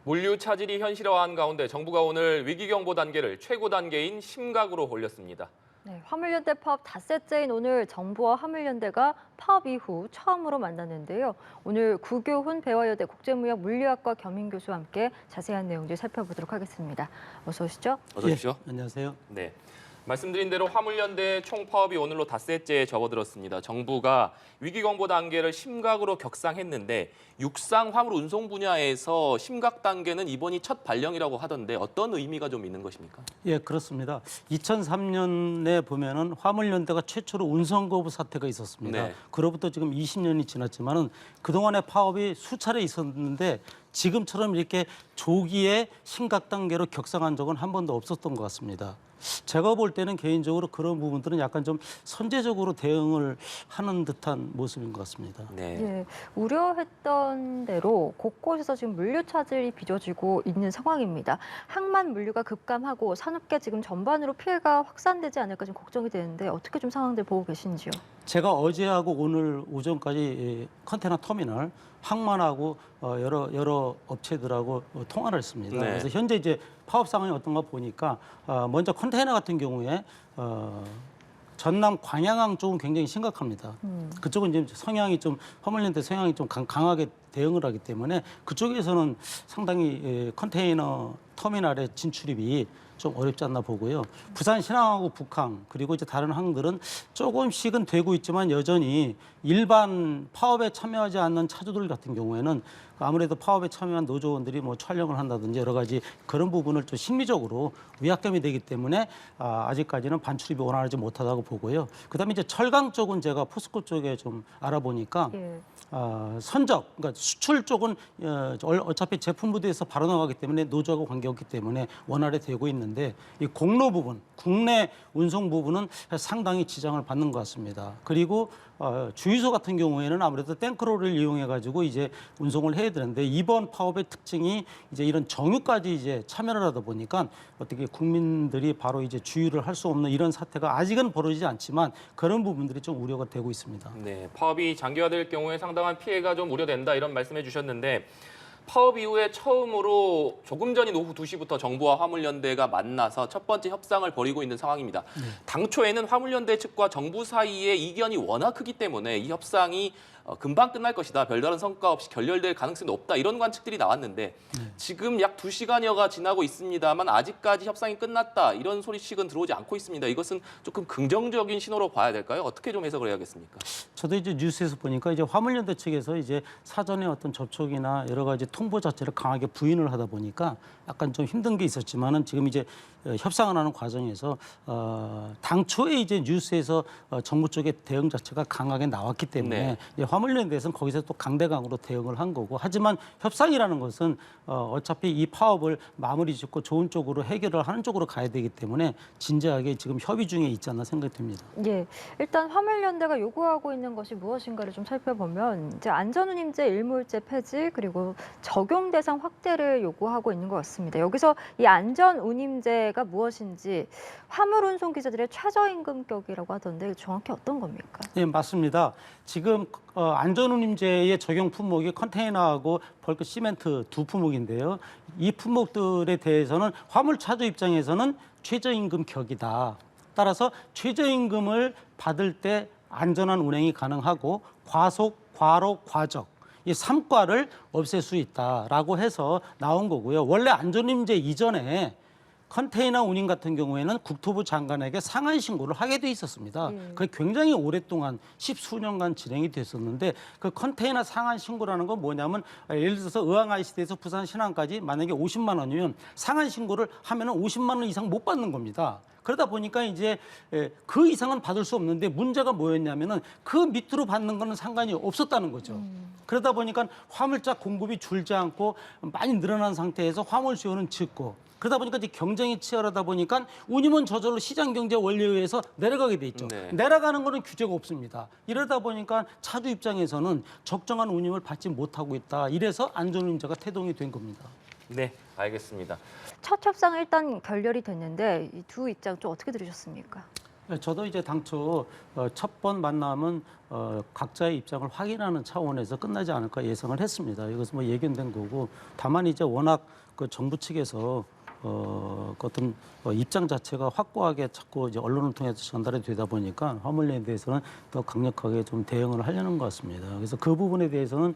물류 차질이 현실화한 가운데 정부가 오늘 위기경보 단계를 최고 단계인 심각으로 올렸습니다. 네, 화물연대 파업 닷새째인 오늘 정부와 화물연대가 파업 이후 처음으로 만났는데요. 오늘 구교훈 배화여대 국제무역 물리학과 겸임 교수와 함께 자세한 내용들 살펴보도록 하겠습니다. 어서 오시죠. 어서 오십시오. 안녕하세요. 네. 말씀드린 대로 화물연대 총파업이 오늘로 닷새째에 접어들었습니다. 정부가 위기경보 단계를 심각으로 격상했는데 육상 화물 운송 분야에서 심각 단계는 이번이 첫 발령이라고 하던데 어떤 의미가 좀 있는 것입니까? 예, 그렇습니다. 2003년에 보면은 화물연대가 최초로 운송거부 사태가 있었습니다. 네. 그로부터 지금 20년이 지났지만은 그동안의 파업이 수차례 있었는데 지금처럼 이렇게 조기에 심각 단계로 격상한 적은 한 번도 없었던 것 같습니다. 제가 볼 때는 개인적으로 그런 부분들은 약간 좀 선제적으로 대응을 하는 듯한 모습인 것 같습니다. 네. 예, 우려했던 대로 곳곳에서 지금 물류 차질이 빚어지고 있는 상황입니다. 항만 물류가 급감하고 산업계 지금 전반으로 피해가 확산되지 않을까 좀 걱정이 되는데 어떻게 좀 상황들 보고 계신지요? 제가 어제하고 오늘 오전까지 컨테이너 터미널 항만하고 여러 업체들하고 통화를 했습니다. 네. 그래서 현재 이제 파업 상황이 어떤가 보니까 먼저 컨테이너 같은 경우에 전남 광양항 쪽은 굉장히 심각합니다. 그쪽은 이제 성향이 좀 화물연대 성향이 좀 강하게 대응을 하기 때문에 그쪽에서는 상당히 컨테이너 터미널의 진출입이 좀 어렵지 않나 보고요. 부산 신항하고 북항 그리고 이제 다른 항들은 조금씩은 되고 있지만 여전히 일반 파업에 참여하지 않는 차주들 같은 경우에는 아무래도 파업에 참여한 노조원들이 뭐 촬영을 한다든지 여러 가지 그런 부분을 좀 심리적으로 위압감이 되기 때문에 아직까지는 반출입이 원활하지 못하다고 보고요. 그다음에 이제 철강 쪽은 제가 포스코 쪽에 좀 알아보니까 예. 선적, 그러니까 수출 쪽은 어차피 제품 부대에서 바로 나가기 때문에 노조하고 관계없기 때문에 원활히 되고 있는데 이 공로 부분, 국내 운송 부분은 상당히 지장을 받는 것 같습니다. 그리고 주유소 같은 경우에는 아무래도 탱크로를 이용해 가지고 이제 운송을 해야 되는데 이번 파업의 특징이 이제 이런 정유까지 이제 참여를 하다 보니까 어떻게 국민들이 바로 이제 주유를 할 수 없는 이런 사태가 아직은 벌어지지 않지만 그런 부분들이 좀 우려가 되고 있습니다. 네. 파업이 장기화될 경우에 상당한 피해가 좀 우려된다 이런 말씀해 주셨는데 파업 이후에 처음으로 조금 전인 오후 2시부터 정부와 화물연대가 만나서 첫 번째 협상을 벌이고 있는 상황입니다. 당초에는 화물연대 측과 정부 사이의 이견이 워낙 크기 때문에 이 협상이 금방 끝날 것이다. 별다른 성과 없이 결렬될 가능성이 높다. 이런 관측들이 나왔는데 지금 약 2시간여가 지나고 있습니다만 아직까지 협상이 끝났다. 이런 소리씩은 들어오지 않고 있습니다. 이것은 조금 긍정적인 신호로 봐야 될까요? 어떻게 좀 해석을 해야겠습니까? 저도 이제 뉴스에서 보니까 이제 화물연대 측에서 이제 사전에 어떤 접촉이나 여러 가지 통보 자체를 강하게 부인을 하다 보니까 약간 좀 힘든 게 있었지만은 지금 이제 협상을 하는 과정에서 당초에 이제 뉴스에서 정부 쪽의 대응 자체가 강하게 나왔기 때문에 네. 화물연대에서는 거기서 또 강대강으로 대응을 한 거고 하지만 협상이라는 것은 어차피 이 파업을 마무리 짓고 좋은 쪽으로 해결을 하는 쪽으로 가야 되기 때문에 진지하게 지금 협의 중에 있지 않나 생각이 듭니다. 예, 일단 화물연대가 요구하고 있는 것이 무엇인가를 좀 살펴보면 이제 안전운임제 일몰제 폐지 그리고 적용 대상 확대를 요구하고 있는 것 같습니다. 여기서 이 안전운임제가 무엇인지 화물운송 기사들의 최저임금격이라고 하던데 정확히 어떤 겁니까? 네, 맞습니다. 지금 안전운임제의 적용 품목이 컨테이너하고 벌크 시멘트 두 품목인데요. 이 품목들에 대해서는 화물 차주 입장에서는 최저임금 격이다. 따라서 최저임금을 받을 때 안전한 운행이 가능하고 과속, 과로, 과적 이 3과를 없앨 수 있다라고 해서 나온 거고요. 원래 안전운임제 이전에 컨테이너 운임 같은 경우에는 국토부 장관에게 상한 신고를 하게 돼 있었습니다. 그게 굉장히 오랫동안 십수년간 진행이 됐었는데 그 컨테이너 상한 신고라는 건 뭐냐면 예를 들어서 의왕 ICD에서 부산 신항까지 만약에 50만 원이면 상한 신고를 하면은 50만 원 이상 못 받는 겁니다. 그러다 보니까 이제 그 이상은 받을 수 없는데 문제가 뭐였냐면은 그 밑으로 받는 거는 상관이 없었다는 거죠. 그러다 보니까 화물차 공급이 줄지 않고 많이 늘어난 상태에서 화물 수요는 적고 그러다 보니까 이제 경쟁이 치열하다 보니까 운임은 저절로 시장 경제 원리에 의해서 내려가게 돼 있죠. 네. 내려가는 거는 규제가 없습니다. 이러다 보니까 차주 입장에서는 적정한 운임을 받지 못하고 있다. 이래서 안전운임제가 태동이 된 겁니다. 네, 알겠습니다. 첫 협상은 일단 결렬이 됐는데 이 두 입장 좀 어떻게 들으셨습니까? 저도 이제 당초 첫 번 만남은 각자의 입장을 확인하는 차원에서 끝나지 않을까 예상을 했습니다. 이것은 뭐 예견된 거고, 다만 이제 워낙 그 정부 측에서 그 어떤 입장 자체가 확고하게 자꾸 이제 언론을 통해서 전달이 되다 보니까 화물연대에 대해서는 더 강력하게 좀 대응을 하려는 것 같습니다. 그래서 그 부분에 대해서는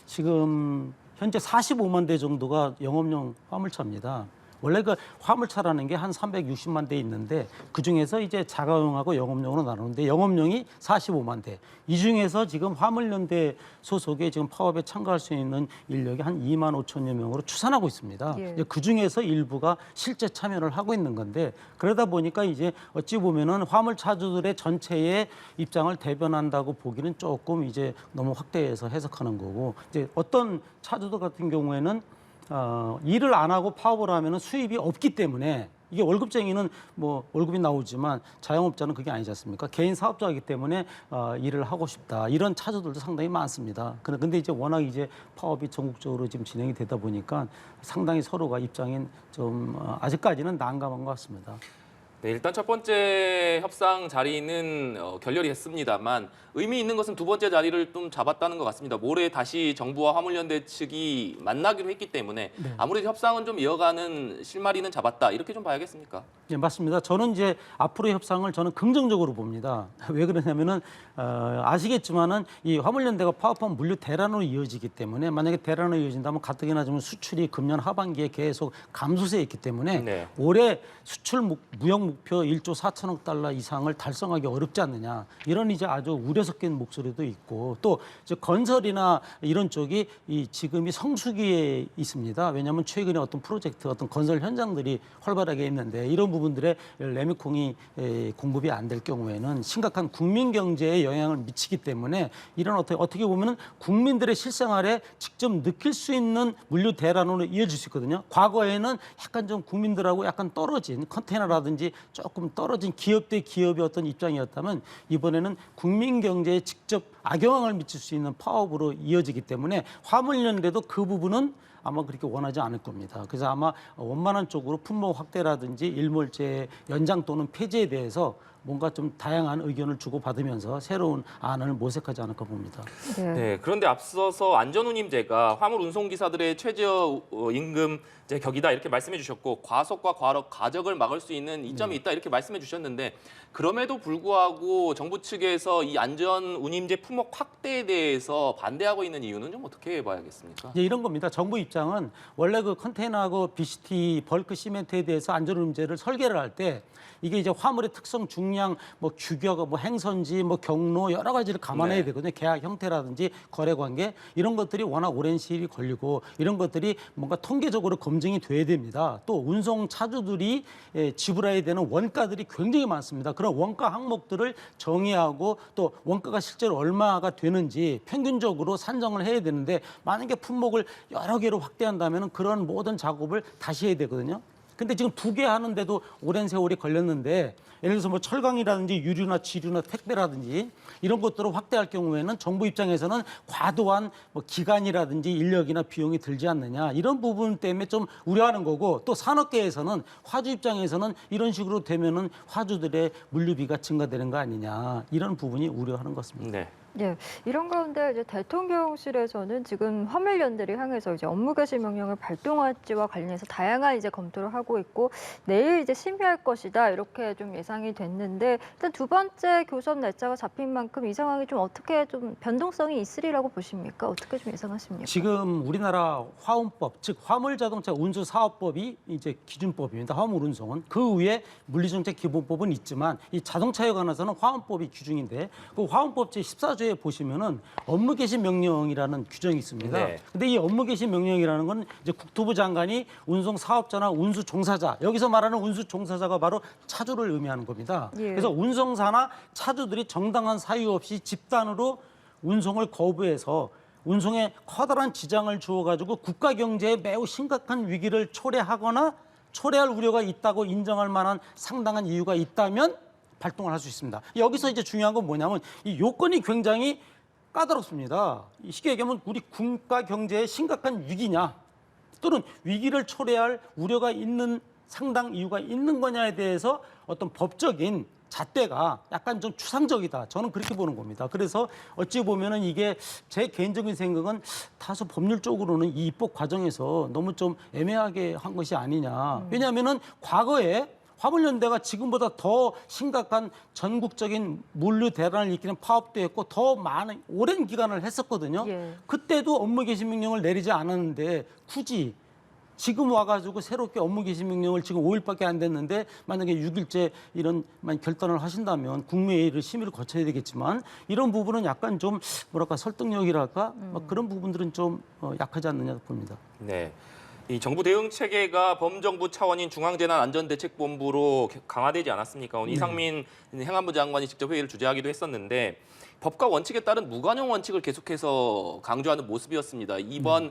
지금 현재 45만 대 정도가 영업용 화물차입니다. 원래 그 화물차라는 게 한 360만 대 있는데 그중에서 이제 자가용하고 영업용으로 나누는데 영업용이 45만 대. 이 중에서 지금 화물연대 소속에 지금 파업에 참가할 수 있는 인력이 한 2만 5천여 명으로 추산하고 있습니다. 예. 그 중에서 일부가 실제 참여를 하고 있는 건데 그러다 보니까 이제 어찌 보면은 화물차주들의 전체의 입장을 대변한다고 보기는 조금 이제 너무 확대해서 해석하는 거고 이제 어떤 차주들 같은 경우에는 일을 안 하고 파업을 하면은 수입이 없기 때문에 이게 월급쟁이는 뭐 월급이 나오지만 자영업자는 그게 아니지 않습니까? 개인 사업자이기 때문에 일을 하고 싶다 이런 차주들도 상당히 많습니다. 근데 이제 워낙 이제 파업이 전국적으로 지금 진행이 되다 보니까 상당히 서로가 입장이 좀 아직까지는 난감한 것 같습니다. 네, 일단 첫 번째 협상 자리는 결렬이 했습니다만 의미 있는 것은 두 번째 자리를 좀 잡았다는 것 같습니다. 모레 다시 정부와 화물연대 측이 만나기로 했기 때문에 네. 아무래도 협상은 좀 이어가는 실마리는 잡았다 이렇게 좀 봐야겠습니까? 네, 맞습니다. 저는 이제 앞으로의 협상을 저는 긍정적으로 봅니다. 왜 그러냐면은 아시겠지만은 이 화물연대가 파업하면 물류 대란으로 이어지기 때문에 만약에 대란으로 이어진다면 가뜩이나 좀 수출이 금년 하반기에 계속 감소세에 있기 때문에 네. 올해 수출 무역 목표 1조 4천억 달러 이상을 달성하기 어렵지 않느냐 이런 이제 아주 우려 섞인 목소리도 있고 또 이제 건설이나 이런 쪽이 지금이 성수기에 있습니다. 왜냐하면 최근에 어떤 프로젝트 어떤 건설 현장들이 활발하게 있는데 이런 부분들의 레미콩이 공급이 안 될 경우에는 심각한 국민 경제에 영향을 미치기 때문에 이런 어떻게 보면은 국민들의 실생활에 직접 느낄 수 있는 물류 대란으로 이어질 수 있거든요. 과거에는 약간 좀 국민들하고 약간 떨어진 컨테이너라든지 조금 떨어진 기업 대 기업의 어떤 입장이었다면 이번에는 국민 경제에 직접 악영향을 미칠 수 있는 파업으로 이어지기 때문에 화물연대도 그 부분은 아마 그렇게 원하지 않을 겁니다. 그래서 아마 원만한 쪽으로 품목 확대라든지 일몰제 연장 또는 폐지에 대해서 뭔가 좀 다양한 의견을 주고받으면서 새로운 안을 모색하지 않을까 봅니다. 네. 네, 그런데 앞서서 안전운임제가 화물 운송기사들의 최저 임금 격이다 이렇게 말씀해 주셨고 과속과 과적을 막을 수 있는 이점이 있다 이렇게 말씀해 주셨는데 그럼에도 불구하고 정부 측에서 이 안전운임제 품목 확대에 대해서 반대하고 있는 이유는 좀 어떻게 봐야겠습니까? 이제 이런 겁니다. 정부 입장은 원래 그 컨테이너하고 BCT 벌크 시멘트에 대해서 안전운임제를 설계를 할 때 이게 이제 화물의 특성, 중량, 뭐 규격, 뭐 행선지, 뭐 경로 여러 가지를 감안해야 되거든요. 계약 형태라든지 거래 관계 이런 것들이 워낙 오랜 시일이 걸리고 이런 것들이 뭔가 통계적으로 검증이 돼야 됩니다. 또 운송 차주들이 지불해야 되는 원가들이 굉장히 많습니다. 그런 원가 항목들을 정의하고 또 원가가 실제로 얼마가 되는지 평균적으로 산정을 해야 되는데 만약에 품목을 여러 개로 확대한다면 그런 모든 작업을 다시 해야 되거든요. 근데 지금 2개 하는데도 오랜 세월이 걸렸는데 예를 들어서 뭐 철강이라든지 유류나 지류나 택배라든지 이런 것들을 확대할 경우에는 정부 입장에서는 과도한 뭐 기간이라든지 인력이나 비용이 들지 않느냐 이런 부분 때문에 좀 우려하는 거고 또 산업계에서는 화주 입장에서는 이런 식으로 되면은 화주들의 물류비가 증가되는 거 아니냐 이런 부분이 우려하는 것 같습니다. 네. 예, 이런 가운데 이제 대통령실에서는 지금 화물연대를 향해서 이제 업무 개시 명령을 발동할지와 관련해서 다양한 이제 검토를 하고 있고 내일 이제 심의할 것이다 이렇게 좀 예상이 됐는데 일단 두 번째 교섭 날짜가 잡힌 만큼 이 상황이 좀 어떻게 좀 변동성이 있으리라고 보십니까? 어떻게 좀 예상하십니까? 지금 우리나라 화운법, 즉 화물자동차 운수사업법이 이제 기준법입니다. 화물운송은 그 위에 물류정책 기본법은 있지만 이 자동차에 관해서는 화운법이 기준인데 그 화운법 제14조에 보시면은 업무 개시 명령이라는 규정이 있습니다. 네. 근데 이 업무 개시 명령이라는 건 이제 국토부 장관이 운송 사업자나 운수 종사자 여기서 말하는 운수 종사자가 바로 차주를 의미하는 겁니다. 예. 그래서 운송사나 차주들이 정당한 사유 없이 집단으로 운송을 거부해서 운송에 커다란 지장을 주어가지고 국가 경제에 매우 심각한 위기를 초래하거나 초래할 우려가 있다고 인정할 만한 상당한 이유가 있다면 발동을 할 수 있습니다. 여기서 이제 중요한 건 뭐냐면 이 요건이 굉장히 까다롭습니다. 쉽게 얘기하면 우리 국가 경제에 심각한 위기냐 또는 위기를 초래할 우려가 있는 상당 이유가 있는 거냐에 대해서 어떤 법적인 잣대가 약간 좀 추상적이다. 저는 그렇게 보는 겁니다. 그래서 어찌 보면은 이게 제 개인적인 생각은 다소 법률적으로는 이 입법 과정에서 너무 좀 애매하게 한 것이 아니냐. 왜냐하면은 과거에 화물연대가 지금보다 더 심각한 전국적인 물류 대란을 일으키는 파업도 했고 더 많은 오랜 기간을 했었거든요. 예. 그때도 업무 개시 명령을 내리지 않았는데 굳이 지금 와가지고 새롭게 업무 개시 명령을 지금 5일밖에 안 됐는데 만약에 6일째 이런 결단을 하신다면 국무회의를 심의를 거쳐야 되겠지만 이런 부분은 약간 좀 뭐랄까 설득력이랄까 그런 부분들은 좀 약하지 않느냐 봅니다. 네. 이 정부 대응 체계가 범정부 차원인 중앙재난안전대책본부로 강화되지 않았습니까? 오늘 이상민 행안부 장관이 직접 회의를 주재하기도 했었는데 법과 원칙에 따른 무관용 원칙을 계속해서 강조하는 모습이었습니다. 이번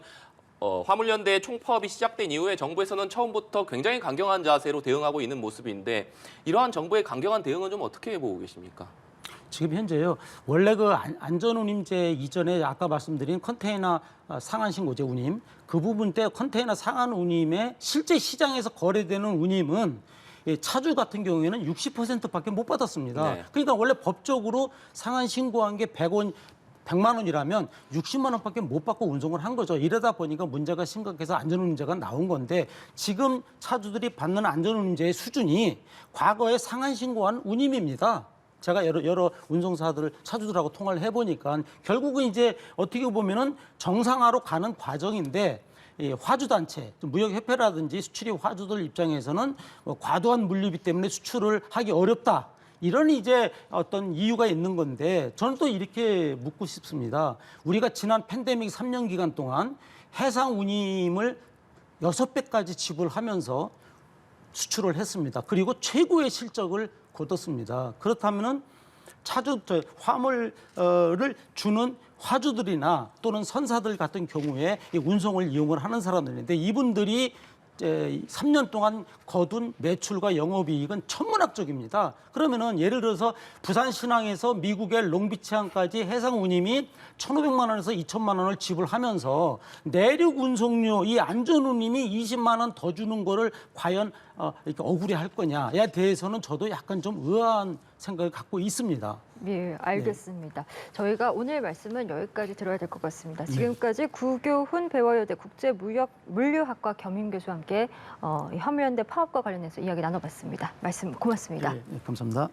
화물연대 총파업이 시작된 이후에 정부에서는 처음부터 굉장히 강경한 자세로 대응하고 있는 모습인데 이러한 정부의 강경한 대응은 좀 어떻게 보고 계십니까? 지금 현재요. 원래 그 안전운임제 이전에 아까 말씀드린 컨테이너 상한신고제 운임 그 부분 때 컨테이너 상한 운임의 실제 시장에서 거래되는 운임은 차주 같은 경우에는 60%밖에 못 받았습니다. 네. 그러니까 원래 법적으로 상한 신고한 게 100만 원이라면 60만 원밖에 못 받고 운송을 한 거죠. 이러다 보니까 문제가 심각해서 안전운임제가 나온 건데 지금 차주들이 받는 안전운임제의 수준이 과거에 상한 신고한 운임입니다. 제가 여러 운송사들 차주들하고 통화를 해보니까 결국은 이제 어떻게 보면은 정상화로 가는 과정인데 이 화주단체, 무역협회라든지 수출입 화주들 입장에서는 과도한 물류비 때문에 수출을 하기 어렵다. 이런 이제 어떤 이유가 있는 건데 저는 또 이렇게 묻고 싶습니다. 우리가 지난 팬데믹 3년 기간 동안 해상 운임을 6배까지 지불하면서 수출을 했습니다. 그리고 최고의 실적을 거뒀습니다. 그렇다면은 화물을 주는 화주들이나 또는 선사들 같은 경우에 이 운송을 이용을 하는 사람들인데 이분들이 3년 동안 거둔 매출과 영업이익은 천문학적입니다. 그러면은 예를 들어서 부산신항에서 미국의 롱비치항까지 해상 운임이 1,500만 원에서 2,000만 원을 지불하면서 내륙 운송료 이 안전 운임이 20만 원 더 주는 거를 과연 이렇게 억울해 할 거냐에 대해서는 저도 약간 좀 의아한 생각을 갖고 있습니다. 예, 알겠습니다. 저희가 오늘 말씀은 여기까지 들어야 될 것 같습니다. 지금까지 구교훈 배워여대 국제물류학과 겸임교수와 함께 이 화물연대 파업과 관련해서 이야기 나눠봤습니다. 말씀 고맙습니다. 네, 감사합니다.